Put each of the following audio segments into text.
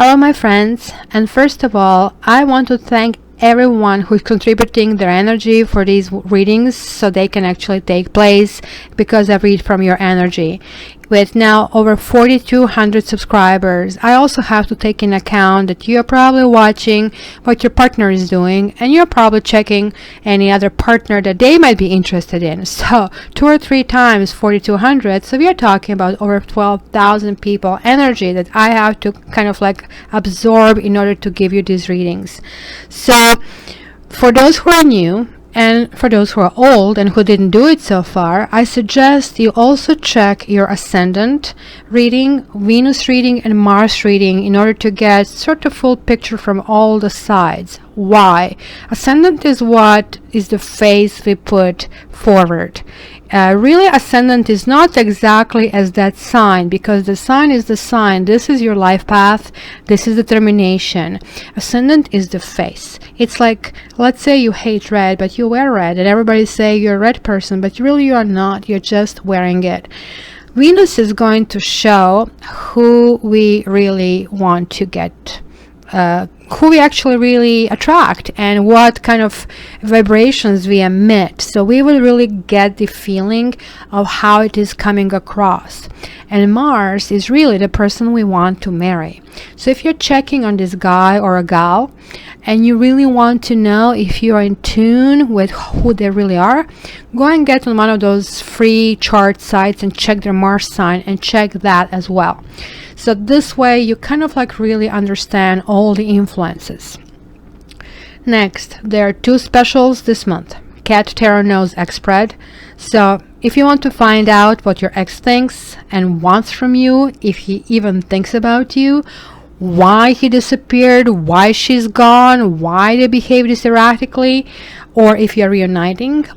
Hello, my friends, and first of all, I want to thank everyone who's contributing their energy for these readings so they can actually take place because I read from your energy. With now over 4,200 subscribers, I also have to take in account that you're probably watching what your partner is doing and you're probably checking any other partner that they might be interested in. So 2 or 3 times 4,200, so we are talking about over 12,000 people energy that I have to kind of like absorb in order to give you these readings. So for those who are new, and for those who are old and who didn't do it so far, I suggest you also check your ascendant reading, Venus reading, and Mars reading in order to get sort of full picture from all the sides. Why? Ascendant is what is the face we put forward. Really, ascendant is not exactly as that sign, because the sign is the sign. This is your life path. This is determination. Ascendant is the face. It's like, let's say you hate red, but you wear red, and everybody say you're a red person, but really you are not. You're just wearing it. Venus is going to show who we really want to get, who we actually really attract, and what kind of vibrations we emit. So we will really get the feeling of how it is coming across. And Mars is really the person we want to marry. So if you're checking on this guy or a gal and you really want to know if you are in tune with who they really are, go and get on one of those free chart sites and check their Mars sign and check that as well. So this way you kind of like really understand all the influences. Next, there are 2 specials this month. Cat Tarot knows X spread. So if you want to find out what your ex thinks and wants from you, if he even thinks about you, why he disappeared, why she's gone, why they behave this erratically, or if you're reuniting,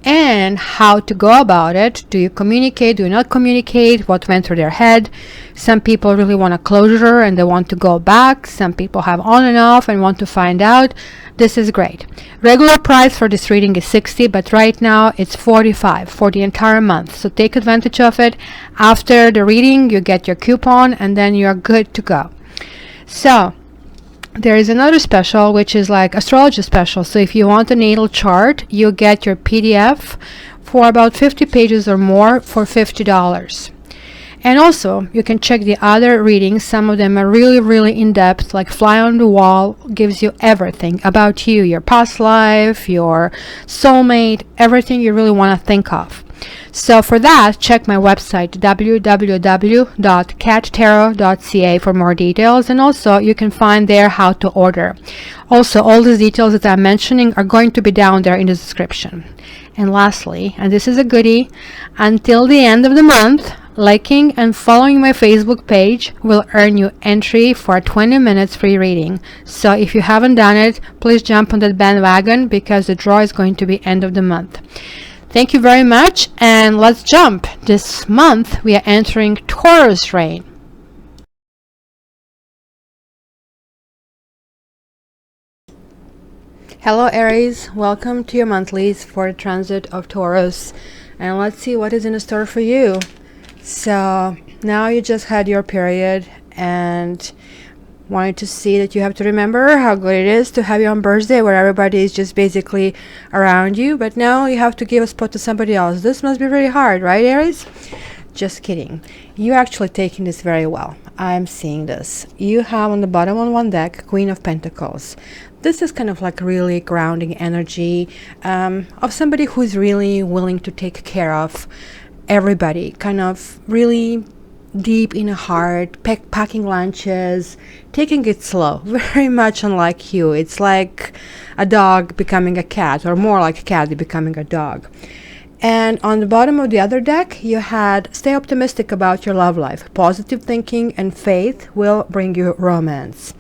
and how to go about it. Do you communicate? Do you not communicate? What went through their head? Some people really want a closure and they want to go back. Some people have on and off and want to find out. This is great. Regular price for this reading is $60, but right now it's $45 for the entire month. So take advantage of it. After the reading, you get your coupon and then you're good to go. So there is another special, which is like astrology special. So if you want a natal chart, you get your PDF for about 50 pages or more for $50. And also you can check the other readings. Some of them are really, really in-depth, like Fly on the Wall gives you everything about you, your past life, your soulmate, everything you really want to think of. So for that, check my website www.cattarot.ca for more details, and also you can find there how to order. Also, all these details that I'm mentioning are going to be down there in the description. And lastly, and this is a goodie, until the end of the month, liking and following my Facebook page will earn you entry for a 20 minutes free reading. So if you haven't done it, please jump on that bandwagon because the draw is going to be end of the month. Thank you very much, and let's jump. This month we are entering Taurus reign. Hello Aries, welcome to your monthlies for the transit of Taurus, and let's see what is in store for you. So now you just had your period and wanted to see that you have to remember how good it is to have your own birthday where everybody is just basically around you, but now you have to give a spot to somebody else. This must be really hard, right Aries? Just kidding. You're actually taking this very well. I'm seeing this. You have on the bottom on one deck Queen of Pentacles. This is kind of like really grounding energy of somebody who's really willing to take care of everybody, kind of really deep in a heart, packing lunches, taking it slow, very much unlike you. It's like a dog becoming a cat, or more like a cat becoming a dog. And on the bottom of the other deck, you had stay optimistic about your love life. Positive thinking and faith will bring you romance.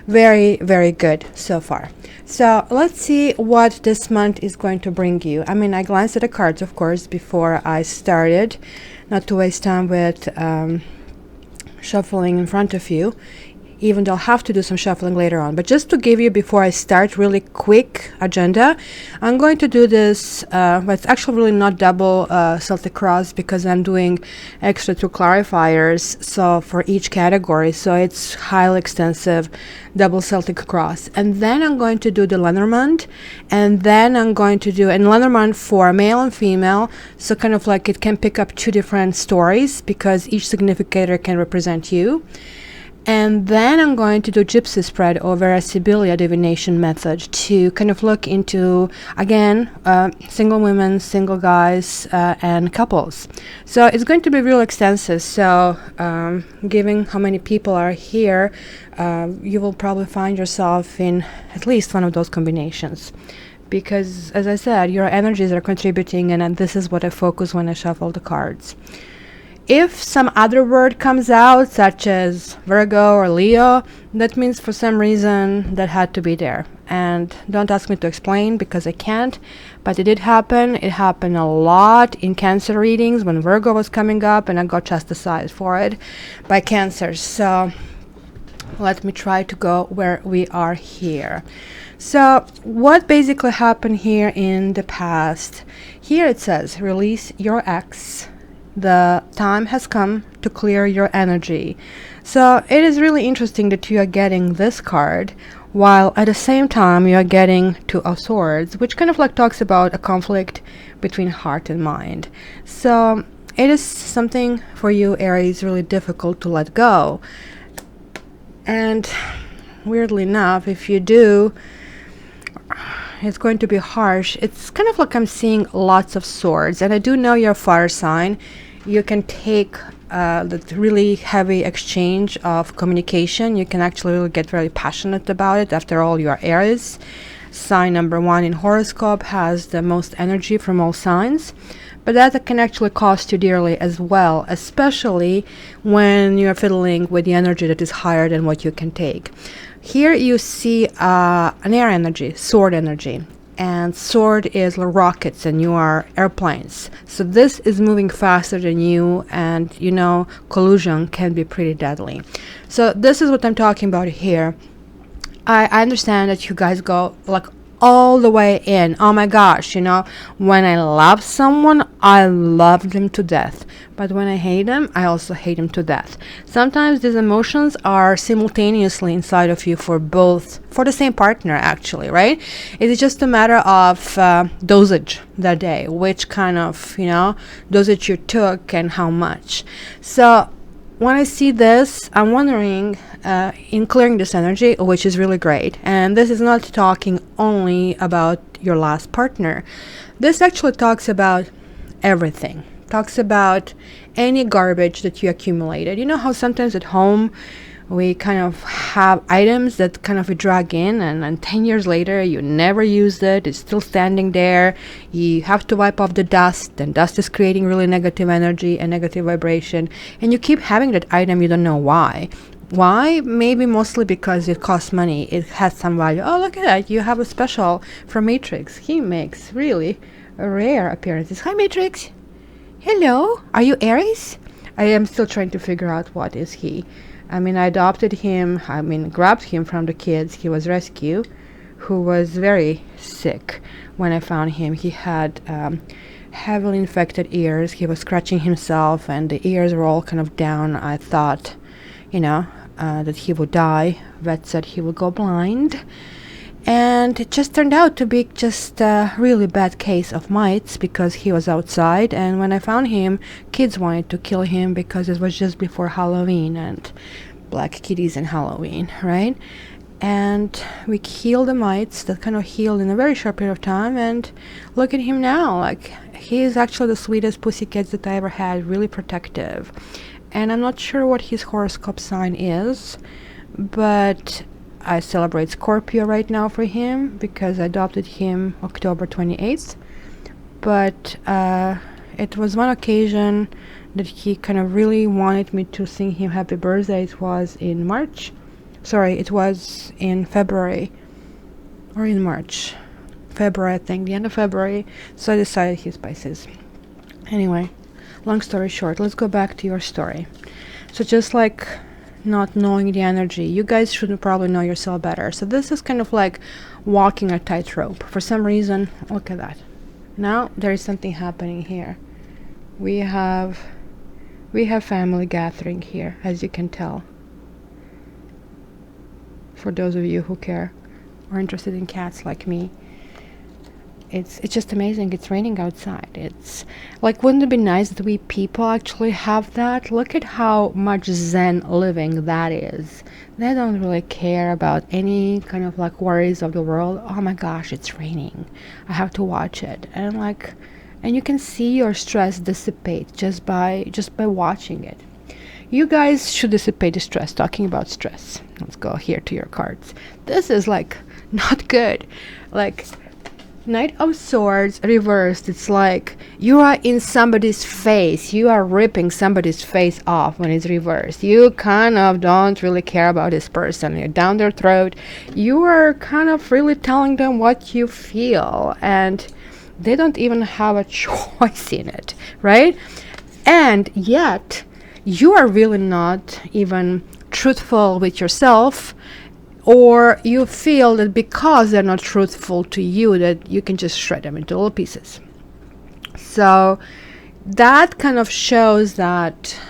Very, very good so far. So let's see what this month is going to bring you. I mean, I glanced at the cards, of course, before I started, not to waste time with shuffling in front of you. even though I'll have to do some shuffling later on. But just to give you, before I start, really quick agenda, I'm going to do this, but it's actually really not double Celtic Cross, because I'm doing extra 2 clarifiers so for each category, so it's highly extensive double Celtic Cross. And then I'm going to do the Lenormand, and then I'm going to do and Lenormand for male and female, so kind of like it can pick up 2 different stories because each significator can represent you. And then I'm going to do Gypsy spread over a Sibylla divination method to kind of look into, again, single women, single guys, and couples. So it's going to be real extensive. So given how many people are here, you will probably find yourself in at least one of those combinations. Because, as I said, your energies are contributing, and this is what I focus when I shuffle the cards. If some other word comes out, such as Virgo or Leo, that means for some reason that had to be there. And don't ask me to explain, because I can't, but it did happen. It happened a lot in Cancer readings when Virgo was coming up, and I got chastised for it by Cancer. So let me try to go where we are here. So what basically happened here in the past? Here it says, release your ex. The time has come to clear your energy. So it is really interesting that you are getting this card, while at the same time you are getting 2 of Swords, which kind of like talks about a conflict between heart and mind. So it is something for you, Aries, really difficult to let go. And weirdly enough, if you do, it's going to be harsh. It's kind of like I'm seeing lots of swords, and I do know you're a fire sign. You can take the really heavy exchange of communication. You can actually really get very passionate about it. After all, you are Aries. Sign number 1 in horoscope has the most energy from all signs. But that can actually cost you dearly as well, especially when you're fiddling with the energy that is higher than what you can take. Here you see an air energy, sword energy. And sword is rockets, and you are airplanes. So this is moving faster than you, and you know collusion can be pretty deadly. So this is what I'm talking about here. I understand that you guys go like all the way in. Oh my gosh, you know, when I love someone, I love them to death. But when I hate them, I also hate them to death. Sometimes these emotions are simultaneously inside of you for the same partner, actually, right? It is just a matter of dosage that day, which kind of, you know, dosage you took and how much. So when I see this, I'm wondering, in clearing this energy, which is really great, and this is not talking only about your last partner. This actually talks about everything. Talks about any garbage that you accumulated. You know how sometimes at home we kind of have items that kind of we drag in, and 10 years later you never used it, it's still standing there, you have to wipe off the dust, and dust is creating really negative energy and negative vibration, and you keep having that item, you don't know why. Maybe mostly because it costs money, it has some value. Oh, look at that, you have a special from Matrix. He makes really rare appearances. Hi Matrix. Hello, are you Aries? I am still trying to figure out what is he. I mean, I adopted him, grabbed him from the kids. He was rescued, who was very sick when I found him. He had heavily infected ears. He was scratching himself, and the ears were all kind of down. I thought, you know, that he would die. Vet said he would go blind. And it just turned out to be just a really bad case of mites, because he was outside, and when I found him, kids wanted to kill him because it was just before Halloween, and black kitties and Halloween, right? And we healed the mites that kind of healed in a very short period of time, and look at him now. Like, he is actually the sweetest pussycat that I ever had, really protective. And I'm not sure what his horoscope sign is, but I celebrate Scorpio right now for him because I adopted him October 28th. But it was one occasion that he kind of really wanted me to sing him happy birthday. It was in March. Sorry, it was in February or in March. February, I think, the end of February. So I decided he's Pisces. Anyway, long story short, let's go back to your story. So just like not knowing the energy. You guys should probably know yourself better. So this is kind of like walking a tightrope. For some reason, look at that. Now there is something happening here. We have family gathering here, as you can tell. For those of you who care or interested in cats like me, it's just amazing. It's raining outside. It's like, wouldn't it be nice that we people actually have that? Look at how much zen living that is. They don't really care about any kind of like worries of the world. Oh my gosh, it's raining, I have to watch it. And you can see your stress dissipate just by watching it. You guys should dissipate the stress. Talking about stress, let's go here to your cards. This is like not good. Like Knight of Swords reversed, it's like you are in somebody's face. You are ripping somebody's face off when it's reversed. You kind of don't really care about this person. You're down their throat. You are kind of really telling them what you feel, and they don't even have a choice in it, right? And yet, you are really not even truthful with yourself, or you feel that because they're not truthful to you, that you can just shred them into little pieces. So that kind of shows that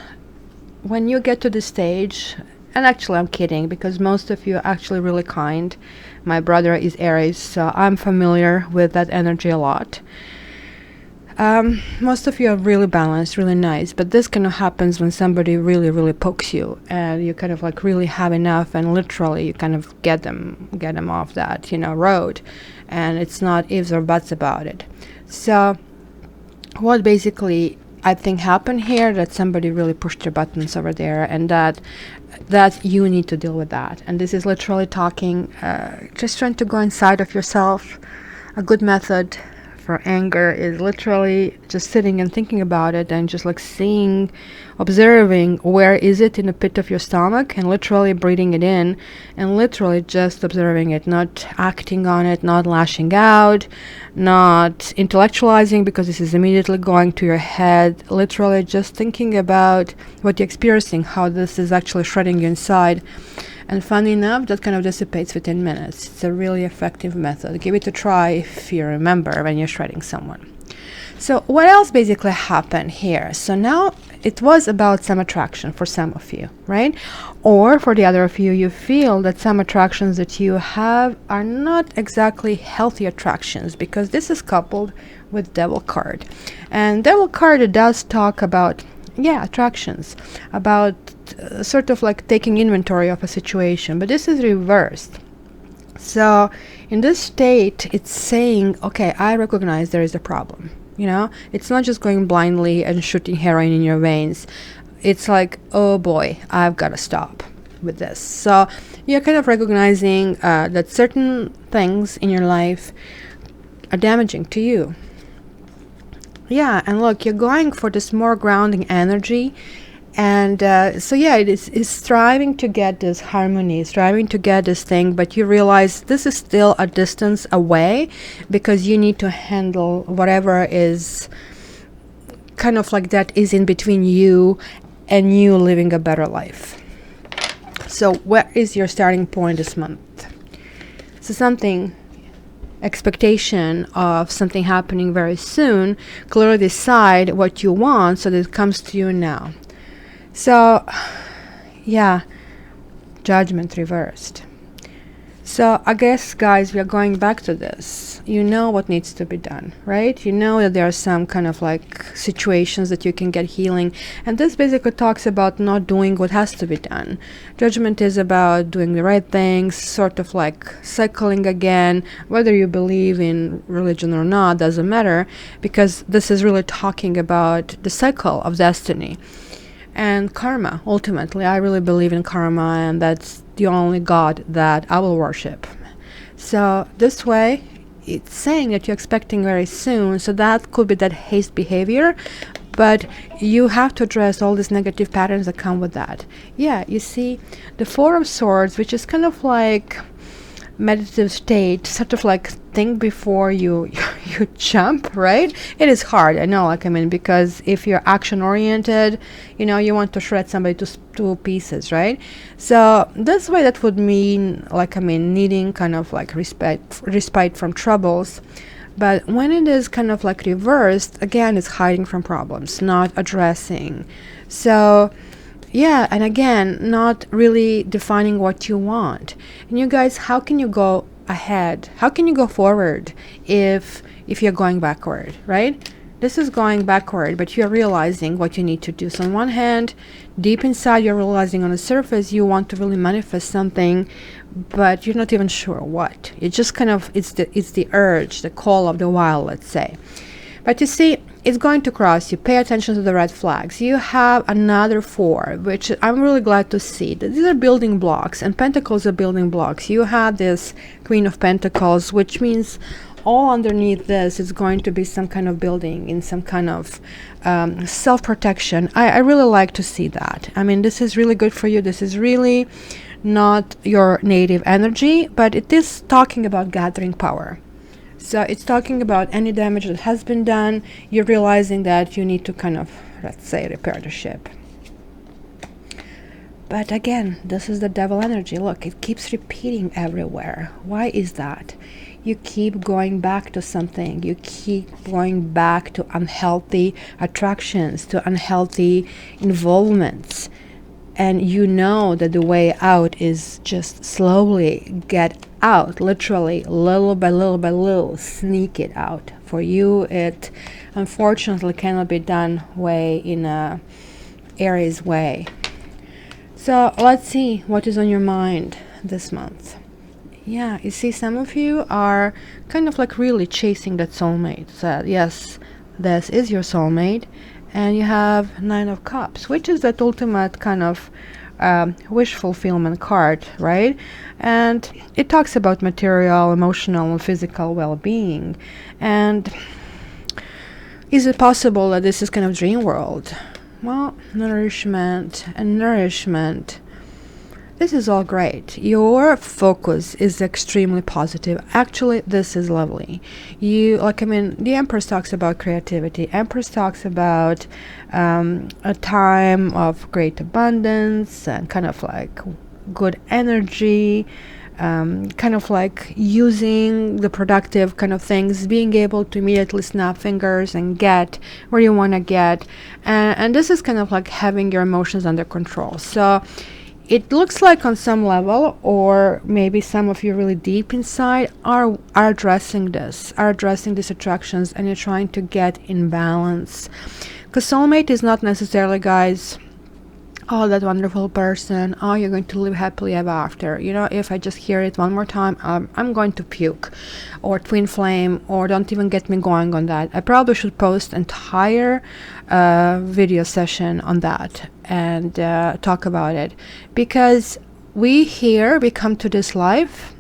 when you get to this stage, and actually I'm kidding, because most of you are actually really kind. My brother is Aries, so I'm familiar with that energy a lot. Most of you are really balanced, really nice, but this kind of happens when somebody really, really pokes you, and you kind of like really have enough, and literally you kind of get them off that, road, and it's not ifs or buts about it. So what basically I think happened here, that somebody really pushed your buttons over there, and that you need to deal with that. And this is literally talking, just trying to go inside of yourself. A good method for anger is literally just sitting and thinking about it, and just like seeing, observing where is it in the pit of your stomach, and literally breathing it in, and literally just observing it, not acting on it, not lashing out, not intellectualizing, because this is immediately going to your head. Literally just thinking about what you're experiencing, how this is actually shredding you inside. And funny enough, that kind of dissipates within minutes. It's a really effective method. Give it a try if you remember when you're shredding someone. So what else basically happened here? So now it was about some attraction for some of you, right? Or for the other of you, you feel that some attractions that you have are not exactly healthy attractions, because this is coupled with Devil card. And Devil card does talk about, attractions, about sort of like taking inventory of a situation, but this is reversed. So in this state, it's saying, okay, I recognize there is a problem. It's not just going blindly and shooting heroin in your veins. It's like, oh boy, I've got to stop with this. So you're kind of recognizing that certain things in your life are damaging to you. Yeah, and look, you're going for this more grounding energy. And it is striving to get this harmony, striving to get this thing, but you realize this is still a distance away, because you need to handle whatever is kind of like that is in between you and you living a better life. So where is your starting point this month? So something, expectation of something happening very soon. Clearly decide what you want so that it comes to you now. So, Judgment reversed. So I guess, guys, we are going back to this. You know what needs to be done, right? You know that there are some kind of like situations that you can get healing. And this basically talks about not doing what has to be done. Judgment is about doing the right things, sort of like cycling again. Whether you believe in religion or not doesn't matter, because this is really talking about the cycle of destiny. And karma, ultimately. I really believe in karma, and that's the only God that I will worship. So this way, it's saying that you're expecting very soon, so that could be that haste behavior, but you have to address all these negative patterns that come with that. Yeah, you see, the Four of Swords, which is kind of like meditative state, sort of like think before you you jump, right? It is hard, I know, like, I mean, because if you're action oriented, you know, you want to shred somebody to pieces, right? So this way, that would mean, like, I mean, needing kind of like respite from troubles. But when it is kind of like reversed, again, it's hiding from problems, not addressing. So yeah, and again, not really defining what you want. And you guys, how can you go ahead? How can you go forward if you're going backward, right? This is going backward, but you're realizing what you need to do. So on one hand, deep inside, you're realizing on the surface you want to really manifest something, but you're not even sure what. It just kind of, it's the urge, the call of the wild, let's say. But you see, it's going to cross you. Pay attention to the red flags. You have another 4, which I'm really glad to see. These are building blocks, and Pentacles are building blocks. You have this Queen of Pentacles, which means all underneath this is going to be some kind of building in some kind of self-protection. I really like to see that. I mean, this is really good for you. This is really not your native energy, but it is talking about gathering power. So it's talking about any damage that has been done. You're realizing that you need to kind of, let's say, repair the ship. But again, this is the devil energy. Look, it keeps repeating everywhere. Why is that? You keep going back to something. You keep going back to unhealthy attractions, to unhealthy involvements. And you know that the way out is just slowly get out, literally, little by little by little, sneak it out. For you, it unfortunately cannot be done in a Aries way. So let's see what is on your mind this month. Yeah, you see, some of you are kind of like really chasing that soulmate. So yes, this is your soulmate. And you have 9 of Cups, which is that ultimate kind of wish fulfillment card, right? And it talks about material, emotional, and physical well-being. And is it possible that this is kind of dream world? Well, nourishment and nourishment. This is all great. Your focus is extremely positive. Actually, this is lovely. You, like, I mean, the Empress talks about creativity. Empress talks about a time of great abundance and kind of like good energy, kind of like using the productive kind of things, being able to immediately snap fingers and get where you want to get. And this is kind of like having your emotions under control. So it looks like on some level, or maybe some of you really deep inside are addressing these attractions, and you're trying to get in balance. Because soulmate is not necessarily, guys, oh, that wonderful person, oh, you're going to live happily ever after. You know, if I just hear it one more time, I'm going to puke. Or twin flame, or don't even get me going on that. I probably should post entire video session on that and talk about it. Because we come to this life.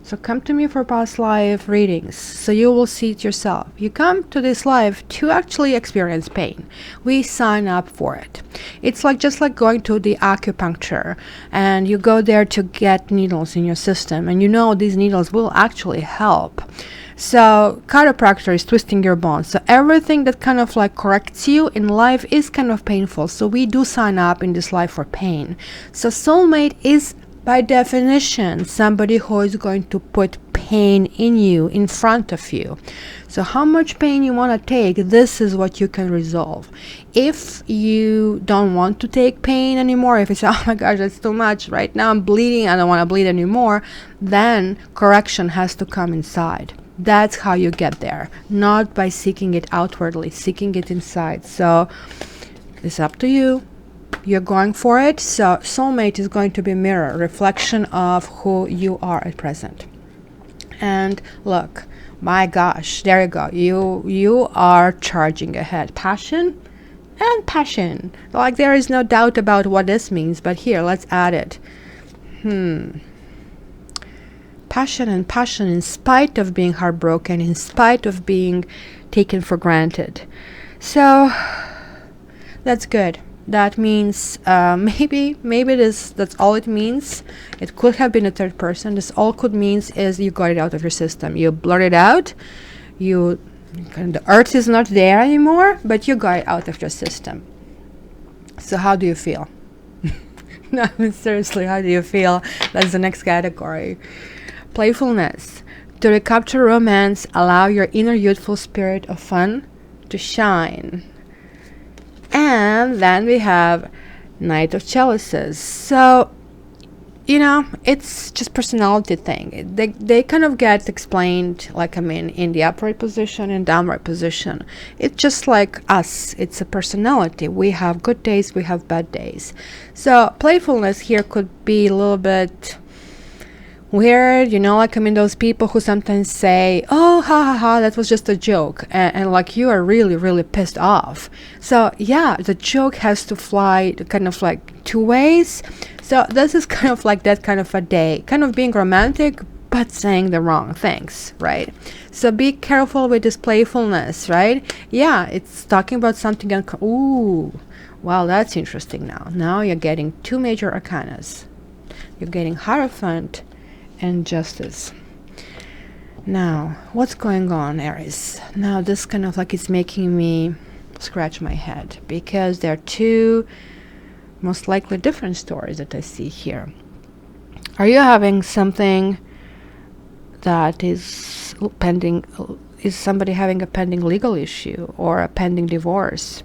So come to me for past life readings, so you will see it yourself. You come to this life to actually experience pain. We sign up for it. It's like just like going to the acupuncture, and you go there to get needles in your system, and you know these needles will actually help. So chiropractor is twisting your bones. So everything that kind of like corrects you in life is kind of painful. So we do sign up in this life for pain. So soulmate is, by definition, somebody who is going to put pain in you, in front of you. So how much pain you want to take, this is what you can resolve. If you don't want to take pain anymore, if it's, oh my gosh, that's too much, right now I'm bleeding, I don't want to bleed anymore, then correction has to come inside. That's how you get there, not by seeking it outwardly, seeking it inside. So it's up to you. You're going for it. So soulmate is going to be a mirror, reflection of who you are at present. And look, my gosh, there you go. You are charging ahead. Passion and passion. Like, there is no doubt about what this means, but here, let's add it. Passion and passion, in spite of being heartbroken, in spite of being taken for granted. So that's good. That means maybe that's all it means. It could have been a third person. This all could means is you got it out of your system. You blurt it out. You the earth is not there anymore, but you got it out of your system. So how do you feel? No, I mean, seriously, how do you feel? That's the next category. Playfulness. To recapture romance, allow your inner youthful spirit of fun to shine. And then we have Knight of Chalices. So, it's just personality thing. They kind of get explained, like, in the upright position and downright position. It's just like us. It's a personality. We have good days, we have bad days. So playfulness here could be a little bit weird, those people who sometimes say, oh, ha ha ha, that was just a joke, and like you are really really pissed off. So yeah, the joke has to fly kind of like two ways. So this is kind of like that kind of a day, kind of being romantic but saying the wrong things, right? So be careful with this playfulness, right? Yeah, it's talking about something ooh, wow, that's interesting. Now you're getting two major arcanas. You're getting Hierophant and Justice. Now, what's going on, Aries? Now, this kind of like it's making me scratch my head, because there are two most likely different stories that I see here. Are you having something that is pending? Is somebody having a pending legal issue or a pending divorce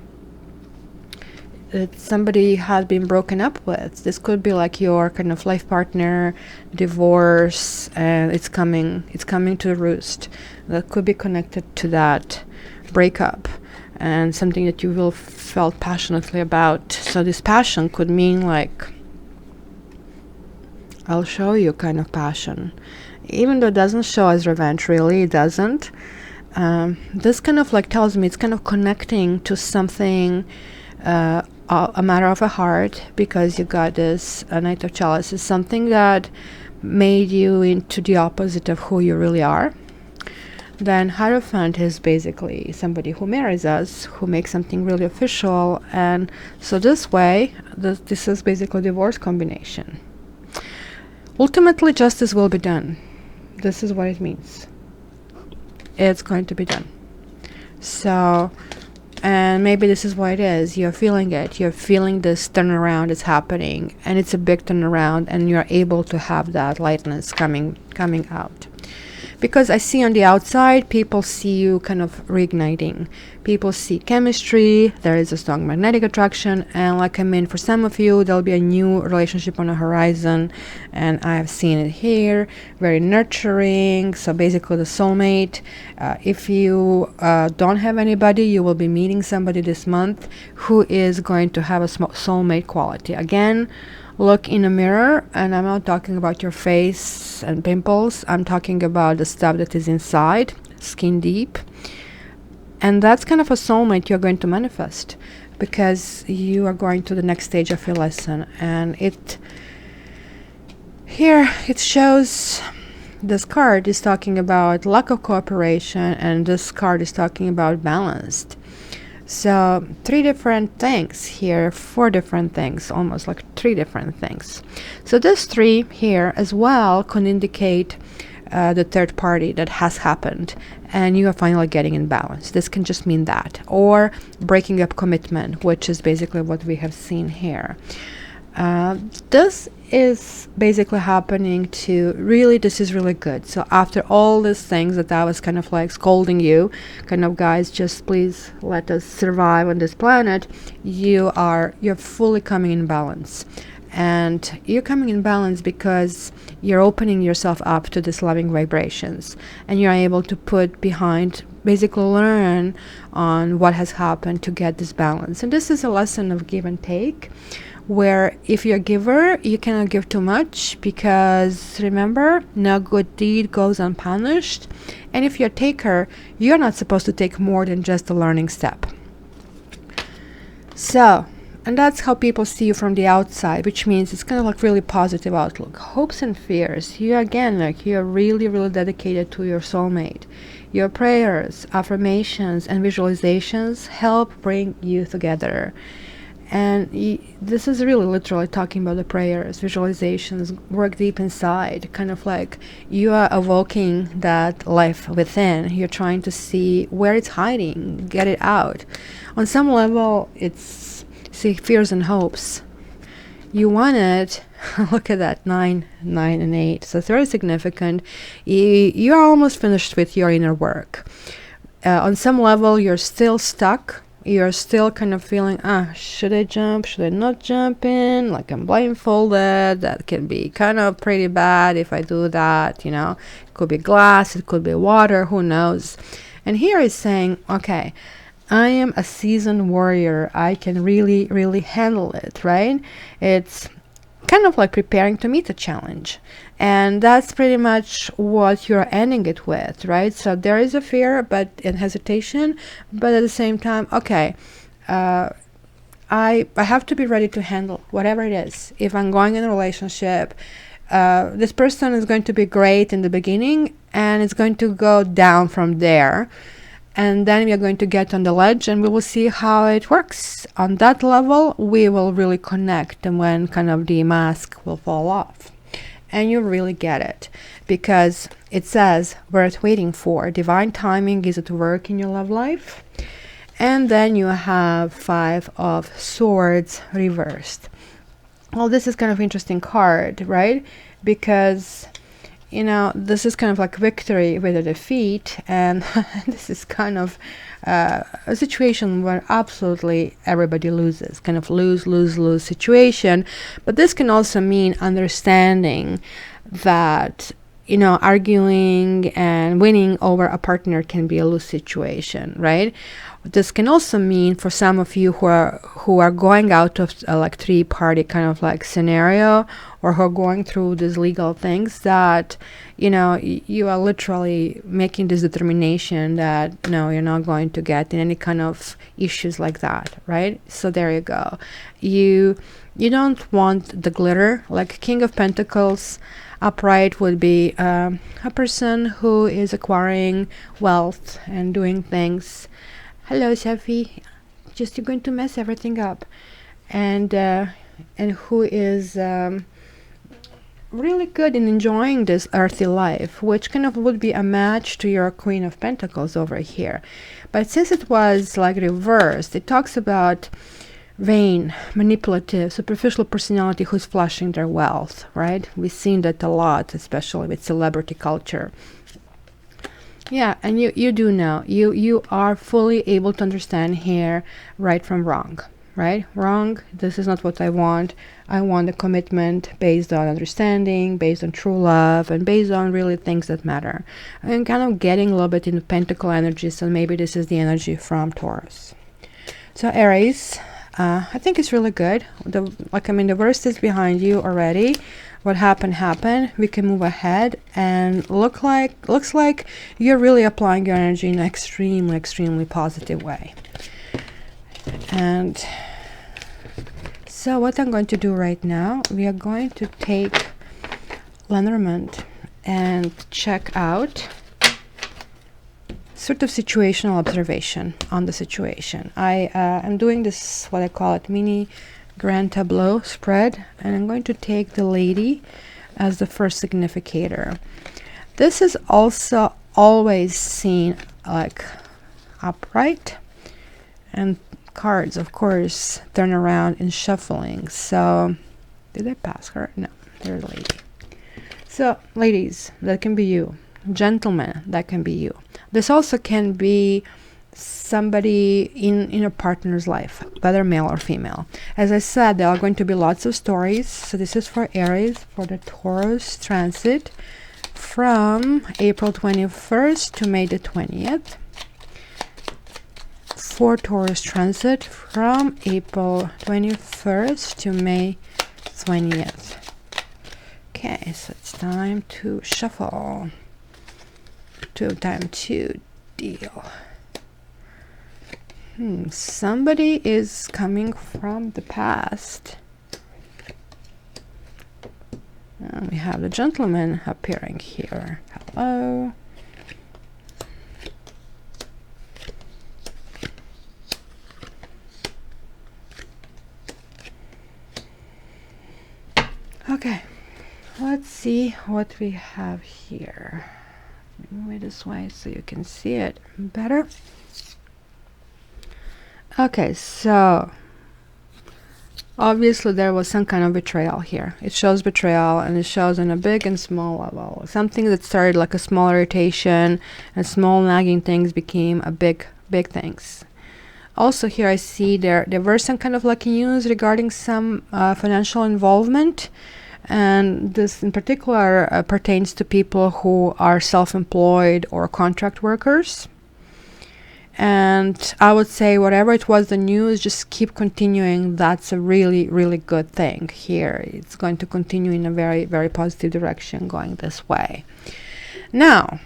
that somebody had been broken up with? This could be like your kind of life partner, divorce, and it's coming to the roost. That could be connected to that breakup and something that you will felt passionately about. So this passion could mean like, I'll show you kind of passion, even though it doesn't show as revenge. Really, it doesn't. This kind of like tells me it's kind of connecting to something, a matter of a heart, because you got this Knight of Chalices, something that made you into the opposite of who you really are. Then Hierophant is basically somebody who marries us, who makes something really official, and so this way, this is basically a divorce combination. Ultimately, justice will be done. This is what it means. It's going to be done. So, and maybe this is what it is. You're feeling it. You're feeling this turnaround is happening, and it's a big turnaround, and you're able to have that lightness coming out. Because I see on the outside, people see you kind of reigniting. People see chemistry, there is a strong magnetic attraction, and like for some of you, there'll be a new relationship on the horizon, and I have seen it here, very nurturing, so basically the soulmate. If you don't have anybody, you will be meeting somebody this month who is going to have a soulmate quality. Again, look in a mirror, and I'm not talking about your face and pimples. I'm talking about the stuff that is inside, skin deep. And that's kind of a soulmate you're going to manifest, because you are going to the next stage of your lesson. And it shows, this card is talking about lack of cooperation, and this card is talking about balanced. So 3 different things here, 4 different things, almost like 3 different things. So this 3 here as well could indicate the third party that has happened, and you are finally getting in balance. This can just mean that, or breaking up commitment, which is basically what we have seen here. This is basically happening to really, this is really good. So after all these things that I was kind of like scolding you, kind of, guys, just please let us survive on this planet, you're fully coming in balance. And you're coming in balance because you're opening yourself up to these loving vibrations, and you're able to put behind, basically learn on what has happened to get this balance. And this is a lesson of give and take, where if you're a giver, you cannot give too much, because remember, no good deed goes unpunished. And if you're a taker, you're not supposed to take more than just a learning step. So, and that's how people see you from the outside, which means it's kind of like really positive outlook. Hopes and fears, you again, like, you're really, really dedicated to your soulmate. Your prayers, affirmations, and visualizations help bring you together. And this is really literally talking about the prayers, visualizations, work deep inside, kind of like you are evoking that life within. You're trying to see where it's hiding, get it out. On some level, it's, see, fears and hopes. You want it. Look at that, 9, 9, and 8. So it's very significant. You are almost finished with your inner work. On some level, you're still stuck. You're still kind of feeling, should I jump? Should I not jump in? Like I'm blindfolded. That can be kind of pretty bad if I do that, you know. It could be glass, it could be water, who knows. And here is saying, okay, I am a seasoned warrior. I can really, really handle it, right? It's kind of like preparing to meet a challenge. And that's pretty much what you're ending it with, right? So there is a fear and hesitation, but at the same time, okay, I have to be ready to handle whatever it is. If I'm going in a relationship, this person is going to be great in the beginning, and it's going to go down from there. And then we are going to get on the ledge, and we will see how it works. On that level, we will really connect, and when kind of the mask will fall off. And you really get it, because it says worth waiting for. Divine timing is at work in your love life. And then you have 5 of Swords reversed. Well, this is kind of interesting card, right? Because, you know, this is kind of like victory with a defeat, and this is kind of a situation where absolutely everybody loses, kind of lose situation. But this can also mean understanding that, you know, arguing and winning over a partner can be a lose situation, right? This can also mean for some of you who are going out of a like 3-party kind of like scenario, or who are going through these legal things, that, you know, you are literally making this determination that no, you're not going to get in any kind of issues like that, right? So there you go. You don't want the glitter. Like King of Pentacles upright would be a person who is acquiring wealth and doing things. Hello, Sophie. Just you're going to mess everything up, and who is really good in enjoying this earthy life, which kind of would be a match to your Queen of Pentacles over here. But since it was like reversed, it talks about vain, manipulative, superficial personality who's flashing their wealth, right? We've seen that a lot, especially with celebrity culture. Yeah, and you do know, you are fully able to understand here right from wrong, right? Wrong, this is not what I want. I want a commitment based on understanding, based on true love, and based on really things that matter. And kind of getting a little bit into pentacle energy, so maybe this is the energy from Taurus. So Aries, I think it's really good. The worst is behind you already. What happened. We can move ahead, and looks like you're really applying your energy in an extremely positive way. And so what I'm going to do right now, we are going to take Lenormand and check out sort of situational observation on the situation. I am doing this, what I call it, mini grand tableau spread, and I'm going to take the lady as the first significator. This is also always seen like upright, and cards, of course, turn around in shuffling. So did I pass her? No, there's a lady. So ladies, that can be you. Gentlemen, that can be you. This also can be somebody in a partner's life, whether male or female. As I said, there are going to be lots of stories. So this is for Aries, for the Taurus transit from April 21st to May the 20th. For Taurus transit from April 21st to May 20th. Okay, so it's time to shuffle. Time to deal. Somebody is coming from the past. And we have the gentleman appearing here. Hello. Okay, let's see what we have here. Move it this way so you can see it better. Okay, so obviously there was some kind of betrayal here. It shows betrayal, and it shows on a big and small level. Something that started like a small irritation and small nagging things became a big things. Also here I see there were some kind of like news regarding some financial involvement, and this in particular pertains to people who are self-employed or contract workers. And I would say whatever it was, the news, just keep continuing. That's a really good thing here. It's going to continue in a very positive direction going this way. Now,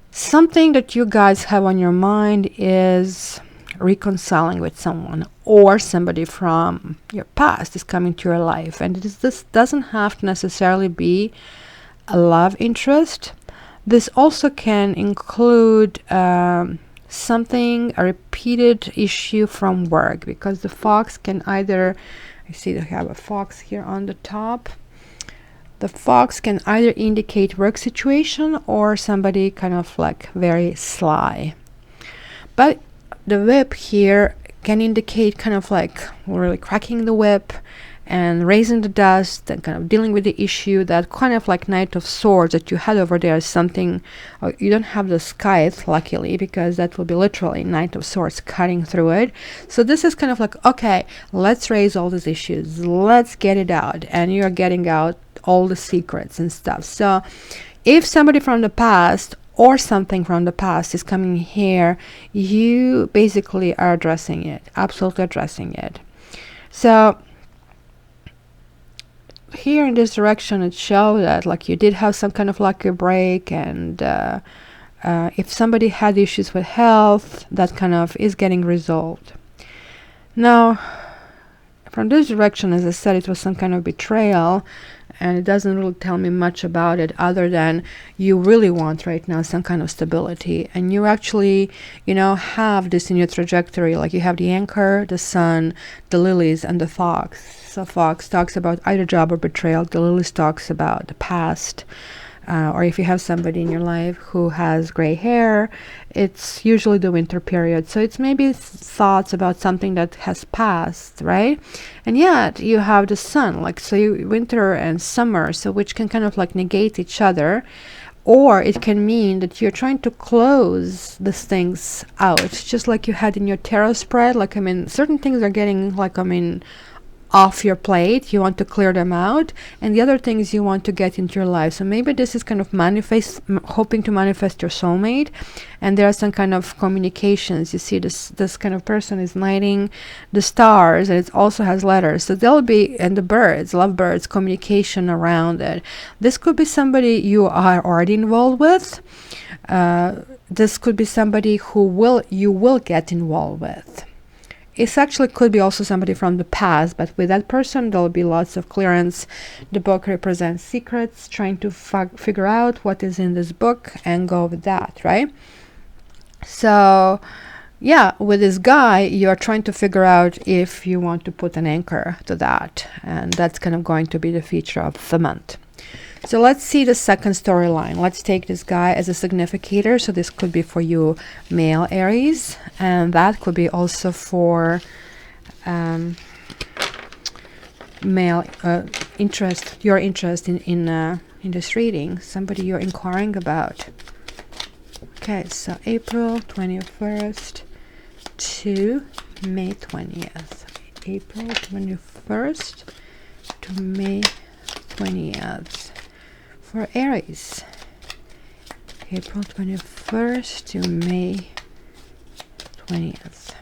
something that you guys have on your mind is reconciling with someone, or somebody from your past is coming to your life. And this doesn't have to necessarily be a love interest. This also can include something, a repeated issue from work, because the fox can either, I see they have a fox here on the top. The fox can either indicate work situation or somebody kind of like very sly. But the whip here can indicate kind of like really cracking the whip and raising the dust and kind of dealing with the issue. That kind of like Knight of Swords that you had over there is something. You don't have the scythe, luckily, because that will be literally Knight of Swords cutting through it. So this is kind of like, okay, let's raise all these issues, let's get it out, and you're getting out all the secrets and stuff. So if somebody from the past or something from the past is coming here, you basically are addressing it, absolutely addressing it. So here in this direction, it shows that like you did have some kind of lucky break, and if somebody had issues with health, that kind of is getting resolved. Now, from this direction, as I said, it was some kind of betrayal, and it doesn't really tell me much about it other than you really want right now some kind of stability, and you actually, have this in your trajectory. Like you have the anchor, the sun, the lilies, and the fox. So fox talks about either job or betrayal. The lilies talks about the past. Or if you have somebody in your life who has gray hair, it's usually the winter period. So it's maybe thoughts about something that has passed, right? And yet you have the sun, like, so winter and summer, so which can kind of like negate each other. Or it can mean that you're trying to close these things out, just like you had in your tarot spread. Like, certain things are getting like, off your plate, you want to clear them out, and the other things you want to get into your life. So maybe this is kind of hoping to manifest your soulmate, and there are some kind of communications. You see this kind of person is lighting the stars, and it also has letters, so there'll be, and the birds, lovebirds, communication around it. This could be somebody you are already involved with. This could be somebody who you will get involved with. It actually could be also somebody from the past, but with that person there'll be lots of clearance. The book represents secrets, trying to figure out what is in this book and go with that, right? So yeah, with this guy, you're trying to figure out if you want to put an anchor to that, and that's kind of going to be the feature of the month. So let's see the second storyline. Let's take this guy as a significator. So this could be for you, male Aries, and that could be also for male interest. Your interest in this reading, somebody you're inquiring about. Okay, so April 21st to May 20th. April 21st to May 20th. For Aries, April 21st to May 20th.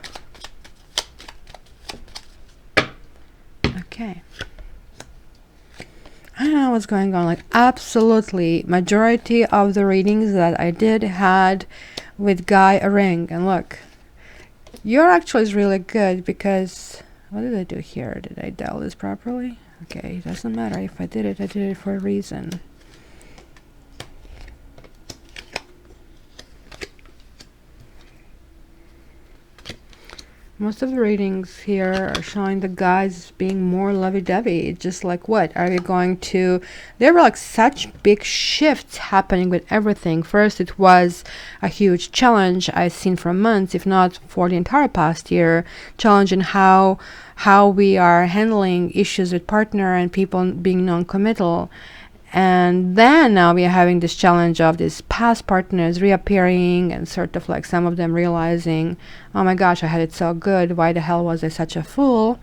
Okay. I don't know what's going on. Like, absolutely, majority of the readings that I did had with guy a ring. And look, your actually is really good, because what did I do here? Did I dial this properly? Okay, it doesn't matter if I did it for a reason. Most of the readings here are showing the guys being more lovey-dovey. Just like, what are we going to... There were like such big shifts happening with everything. First, it was a huge challenge I've seen for months, if not for the entire past year. Challenge in how we are handling issues with partner and people being non-committal. And then now we are having this challenge of these past partners reappearing, and sort of like some of them realizing, oh my gosh, I had it so good. Why the hell was I such a fool?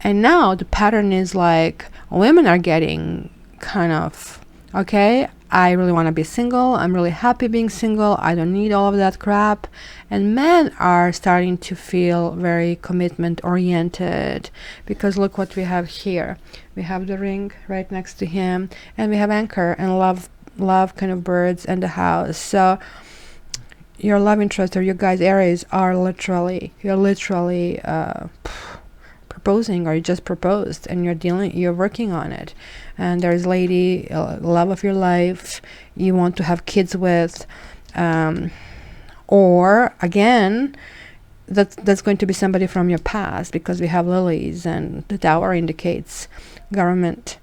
And now the pattern is like women are getting kind of, okay, I really want to be single. I'm really happy being single. I don't need all of that crap. And men are starting to feel very commitment oriented, because look what we have here. We have the ring right next to him, and we have anchor and love kind of birds and the house. So your love interest, or you guys Aries, are literally proposing, or you just proposed and you're working on it. And there's lady, love of your life, you want to have kids with, or again, that's going to be somebody from your past, because we have lilies and the tower indicates government.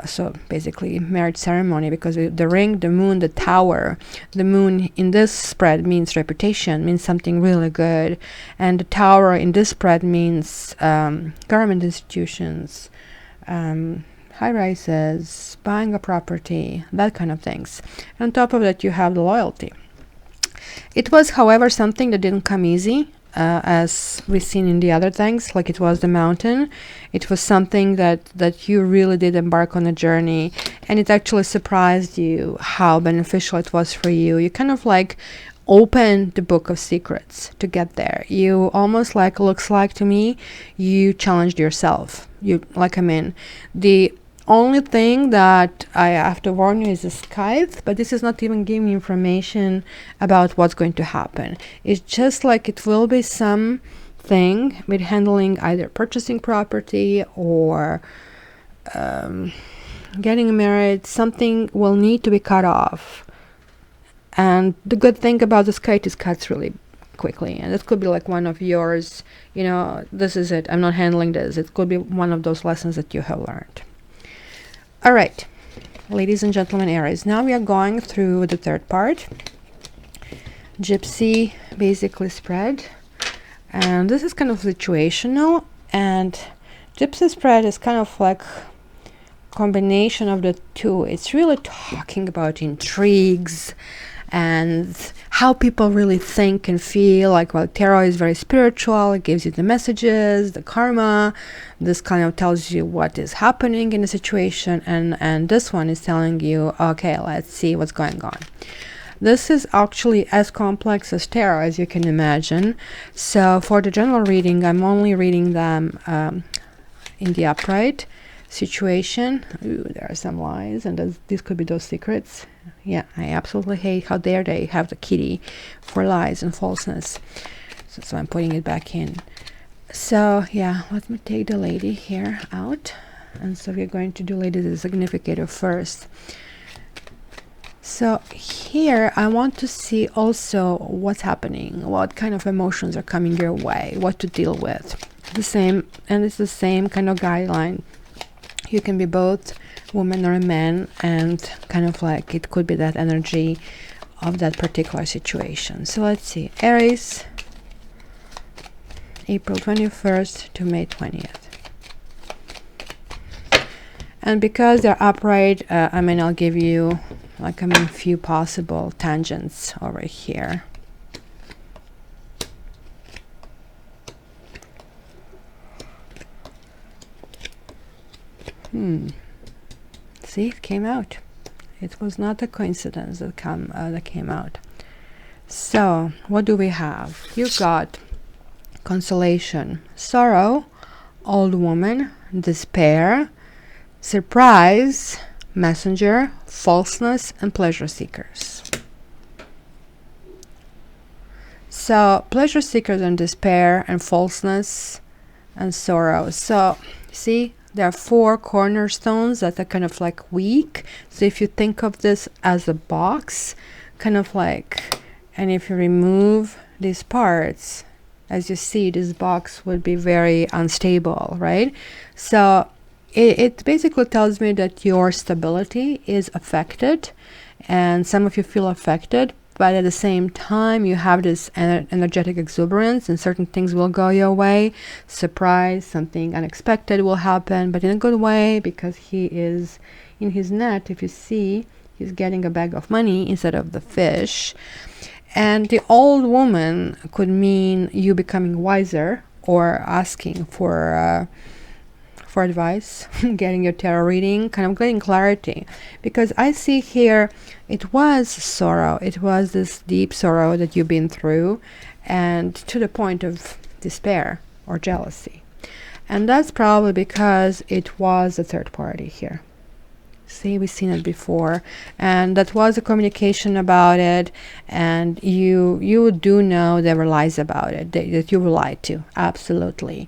So basically marriage ceremony, because the ring, the moon, the tower. The moon in this spread means reputation, means something really good, and the tower in this spread means government institutions, high rises, buying a property, that kind of things. And on top of that, you have the loyalty. It was, however, something that didn't come easy. As we've seen in the other things, like it was the mountain. It was something that you really did embark on a journey, and it actually surprised you how beneficial it was for you. You kind of like opened the book of secrets to get there. You almost like, looks like to me, you challenged yourself. You like, I mean, the only thing that I have to warn you is a scythe, but this is not even giving you information about what's going to happen. It's just like it will be something with handling either purchasing property or getting married. Something will need to be cut off. And the good thing about the scythe is cuts really quickly, and it could be like one of yours, you know, this is it, I'm not handling this. It could be one of those lessons that you have learned. All right, ladies and gentlemen, Aries, now we are going through the third part, Gypsy basically spread, and this is kind of situational, and Gypsy spread is kind of like combination of the two. It's really talking about intrigues and how people really think and feel. Like, well, tarot is very spiritual. It gives you the messages, the karma. This kind of tells you what is happening in the situation, and this one is telling you, okay, let's see what's going on. This is actually as complex as tarot, as you can imagine. So for the general reading, I'm only reading them in the upright situation. Ooh, there are some lies, and these could be those secrets. Yeah, I absolutely hate how dare they have the kitty for lies and falseness. So I'm putting it back in. So yeah, let me take the lady here out. And so we're going to do lady the significator first. So here I want to see also what's happening, what kind of emotions are coming your way, what to deal with. The same, and it's the same kind of guideline. You can be both woman or a man, and kind of like it could be that energy of that particular situation. So let's see, Aries, April 21st to May 20th. And because they're upright, I'll give you like a few possible tangents over here. See, it came out. It was not a coincidence that came out. So what do we have? You got consolation, sorrow, old woman, despair, surprise, messenger, falseness, and pleasure seekers. So pleasure seekers and despair and falseness and sorrow. So see, there are four cornerstones that are kind of like weak. So if you think of this as a box, kind of like, and if you remove these parts, as you see, this box would be very unstable, right? So it basically tells me that your stability is affected, and some of you feel affected, but at the same time you have this energetic exuberance, and certain things will go your way. Surprise, something unexpected will happen, but in a good way, because he is in his net. If you see, he's getting a bag of money instead of the fish. And the old woman could mean you becoming wiser or asking for advice, getting your tarot reading, kind of getting clarity. Because I see here, it was sorrow. It was this deep sorrow that you've been through, and to the point of despair or jealousy. And that's probably because it was a third party here. See, we've seen it before, and that was a communication about it, and you do know there were lies about it, that you were lied to, absolutely.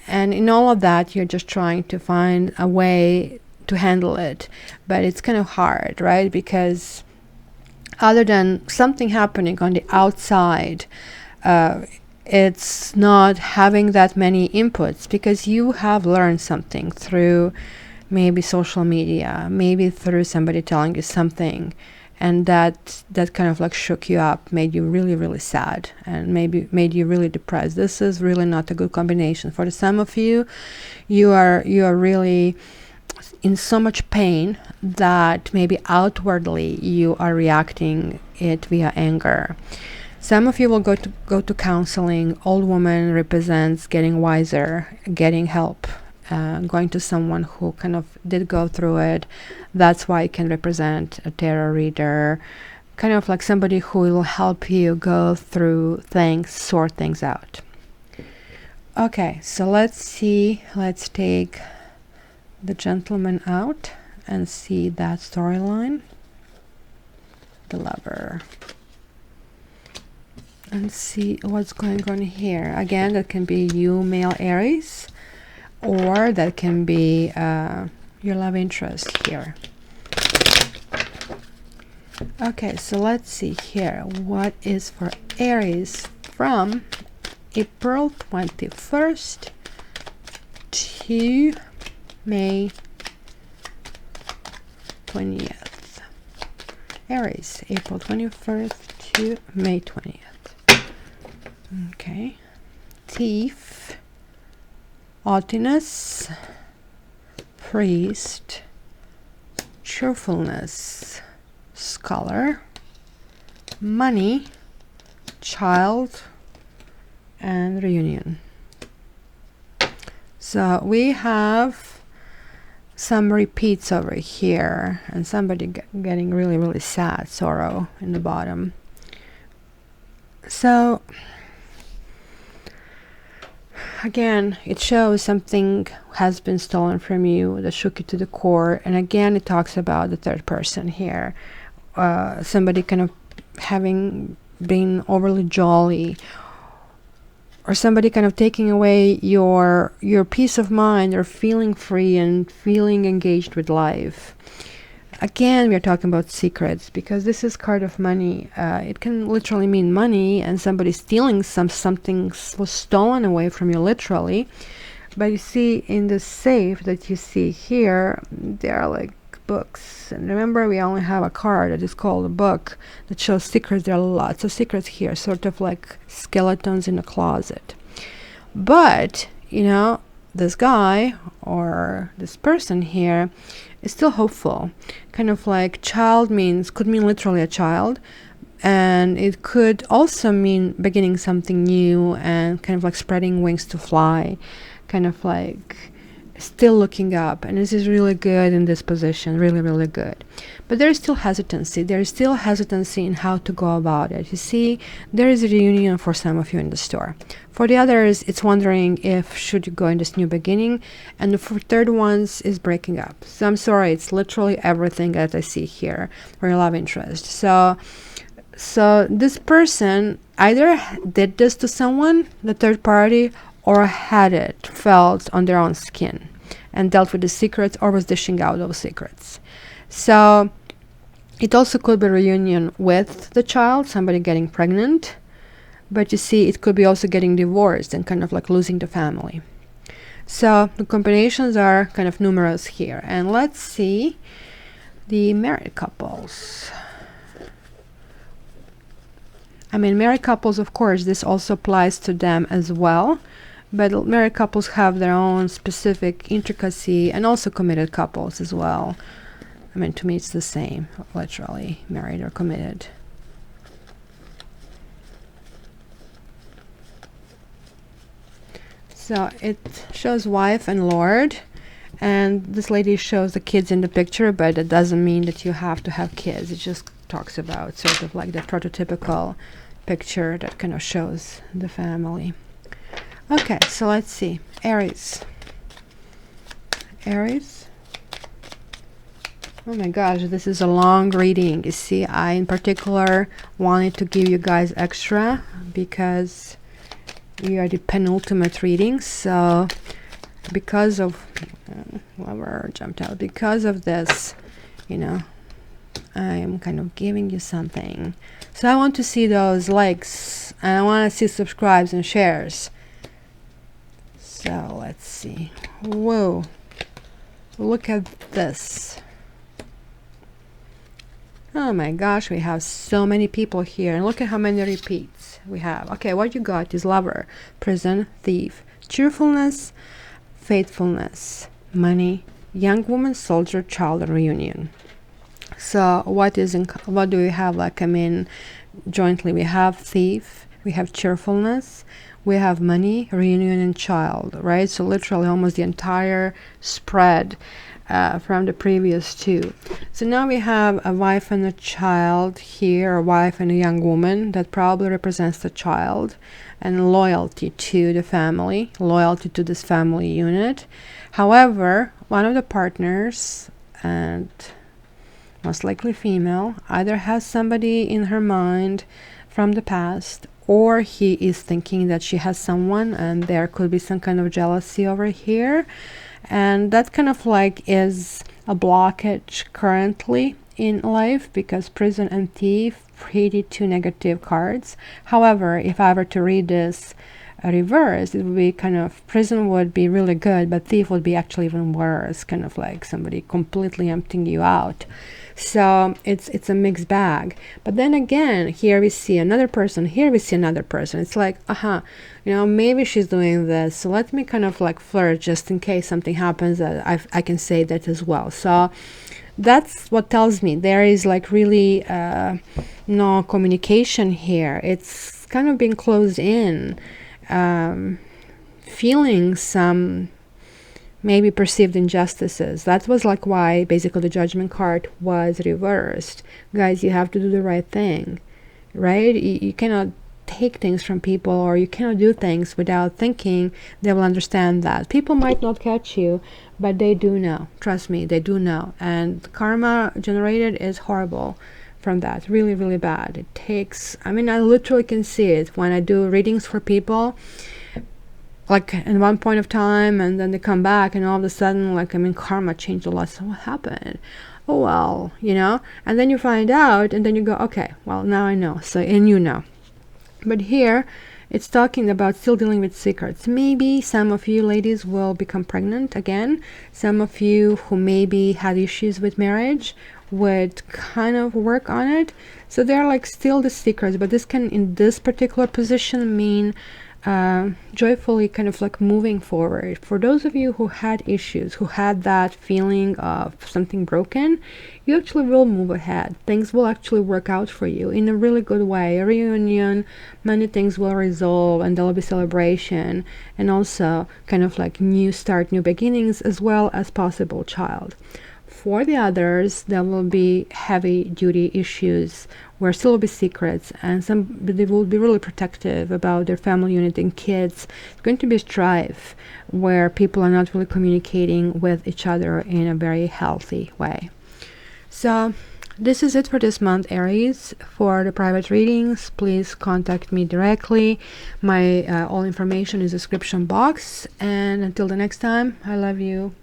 And in all of that, you're just trying to find a way to handle it, but it's kind of hard, right? Because other than something happening on the outside, it's not having that many inputs, because you have learned something through maybe social media, maybe through somebody telling you something, and that kind of like shook you up, made you really, really sad, and maybe made you really depressed. This is really not a good combination. For some of you, you are really in so much pain that maybe outwardly you are reacting it via anger. Some of you will go to counseling. Old woman represents getting wiser, getting help, going to someone who kind of did go through it. That's why it can represent a tarot reader, kind of like somebody who will help you go through things, sort things out. Okay, so let's see. Let's take the gentleman out and see that storyline. The Lover. And see what's going on here. Again, that can be you, male Aries, or that can be your love interest here. Okay, so let's see here. What is for Aries from April 21st to May 20th? Aries, April 21st to May 20th. Okay. Thief, haughtiness, priest, cheerfulness, scholar, money, child, and reunion. So we have some repeats over here, and somebody getting really, really sad, sorrow in the bottom. So again, it shows something has been stolen from you that shook you to the core. And again, it talks about the third person here. Somebody kind of having been overly jolly, or somebody kind of taking away your peace of mind, or feeling free and feeling engaged with life. Again, we are talking about secrets, because this is card of money. It can literally mean money, and somebody stealing something was stolen away from you, literally. But you see, in the safe that you see here, there are like books. And remember, we only have a card that is called a book that shows secrets. There are lots of secrets here, sort of like skeletons in a closet. But, you know, this guy or this person here is still hopeful. Kind of like child could mean literally a child, and it could also mean beginning something new and kind of like spreading wings to fly, kind of like still looking up. And this is really good in this position, really, really good. But there is still hesitancy. There is still hesitancy in how to go about it. You see, there is a reunion for some of you in the store. For the others, it's wondering if should you go in this new beginning. And the third ones is breaking up. So I'm sorry, it's literally everything that I see here for your love interest. So this person either did this to someone, the third party, or had it felt on their own skin and dealt with the secrets, or was dishing out those secrets. So it also could be a reunion with the child, somebody getting pregnant, but you see, it could be also getting divorced and kind of like losing the family. So the combinations are kind of numerous here. And let's see the married couples. I mean, married couples, of course, this also applies to them as well. But married couples have their own specific intricacy, and also committed couples as well. I mean, to me, it's the same, literally, married or committed. So it shows wife and lord, and this lady shows the kids in the picture, but it doesn't mean that you have to have kids. It just talks about sort of like the prototypical picture that kind of shows the family. Okay, so let's see. Aries. Aries. Oh my gosh, this is a long reading. You see, I in particular wanted to give you guys extra because we are the penultimate reading. So because of whoever jumped out, because of this, you know, I am kind of giving you something. So I want to see those likes, and I want to see subscribes and shares. So let's see. Whoa, look at this. Oh my gosh, we have so many people here, and look at how many repeats we have. Okay, what you got is lover, prison, thief, cheerfulness, faithfulness, money, young woman, soldier, child, and reunion. So what do we have? Like, I mean, jointly we have thief, we have cheerfulness, we have money, reunion, and child, right? So literally almost the entire spread from the previous two. So now we have a wife and a child here, a wife and a young woman. That probably represents the child, and loyalty to the family, loyalty to this family unit. However, one of the partners, and most likely female, either has somebody in her mind from the past, or he is thinking that she has someone, and there could be some kind of jealousy over here. And that kind of like is a blockage currently in life, because prison and thief, pretty two negative cards. However, if I were to read this reverse, it would be kind of, prison would be really good, but thief would be actually even worse, kind of like somebody completely emptying you out. So it's a mixed bag. But then again, here we see another person, here we see another person. It's like, you know, maybe she's doing this, so let me kind of like flirt just in case something happens, that I can say that as well. So that's what tells me there is like really no communication here. It's kind of being closed in, feeling some maybe perceived injustices. That was like why basically the judgment card was reversed. Guys, you have to do the right thing, right? You cannot take things from people, or you cannot do things without thinking they will understand that. People might not catch you, but they do know. Trust me, they do know. And karma generated is horrible from that. Really, really bad. It takes, I mean, I literally can see it when I do readings for people, like in one point of time, and then they come back, and all of a sudden, like, I mean, karma changed a lot. So what happened? Oh well, you know. And then you find out, and then you go, okay, well, now I know. So, and you know. But here it's talking about still dealing with secrets. Maybe some of you ladies will become pregnant again. Some of you who maybe had issues with marriage would kind of work on it. So they're like still the secrets, but this can, in this particular position, mean joyfully kind of like moving forward. For those of you who had issues, who had that feeling of something broken, you actually will move ahead. Things will actually work out for you in a really good way. A reunion, many things will resolve, and there'll be celebration, and also kind of like new start, new beginnings, as well as possible child. For the others, there will be heavy duty issues where still will be secrets, and somebody will be really protective about their family unit and kids. It's going to be strife where people are not really communicating with each other in a very healthy way. So this is it for this month, Aries. For the private readings, please contact me directly. My all information is in the description box. And until the next time, I love you.